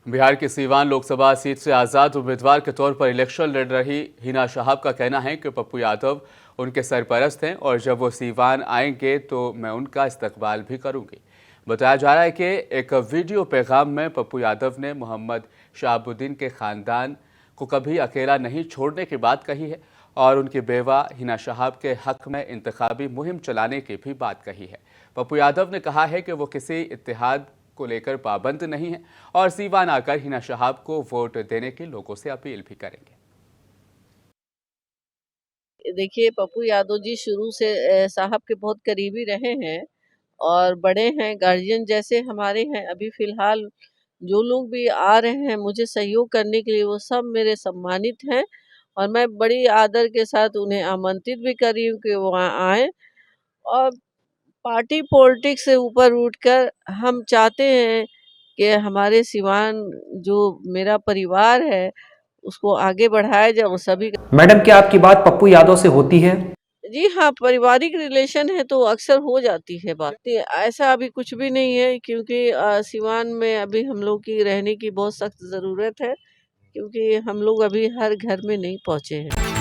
बिहार की सीवान लोकसभा सीट से आज़ाद उम्मीदवार के तौर पर इलेक्शन लड़ रही हिना शहाब का कहना है कि पप्पू यादव उनके सरपरस्त हैं और जब वो सीवान आएंगे तो मैं उनका इस्तकबाल भी करूंगी। बताया जा रहा है कि एक वीडियो पैगाम में पप्पू यादव ने मोहम्मद शहाबुद्दीन के खानदान को कभी अकेला नहीं छोड़ने की बात कही है और उनकी बेवा हिना शहाब के हक में इंतखाबी मुहिम चलाने की भी बात कही है। पप्पू यादव ने कहा है कि वो किसी इत्तेहाद को लेकर पाबंद नहीं है और सीवान आकर हिना शहाब को वोट देने की लोगों से अपील भी करेंगे। देखिए, पप्पू यादव जी शुरू से साहब के बहुत करीबी रहे हैं और बड़े हैं, गार्जियन जैसे हमारे हैं। अभी फिलहाल जो लोग भी आ रहे हैं मुझे सहयोग करने के लिए, वो सब मेरे सम्मानित हैं और मैं बड़ी आदर के साथ उन्हें आमंत्रित भी कर रही हूँ कि वो आएँ। और पार्टी पॉलिटिक्स से ऊपर उठकर हम चाहते हैं कि हमारे सिवान जो मेरा परिवार है उसको आगे बढ़ाया जाए। वो सभी मैडम, क्या आपकी बात पप्पू यादव से होती है? जी हाँ, पारिवारिक रिलेशन है तो अक्सर हो जाती है बात। ऐसा अभी कुछ भी नहीं है, क्योंकि सिवान में अभी हम लोग की रहने की बहुत सख्त ज़रूरत है, क्योंकि हम लोग अभी हर घर में नहीं पहुँचे हैं।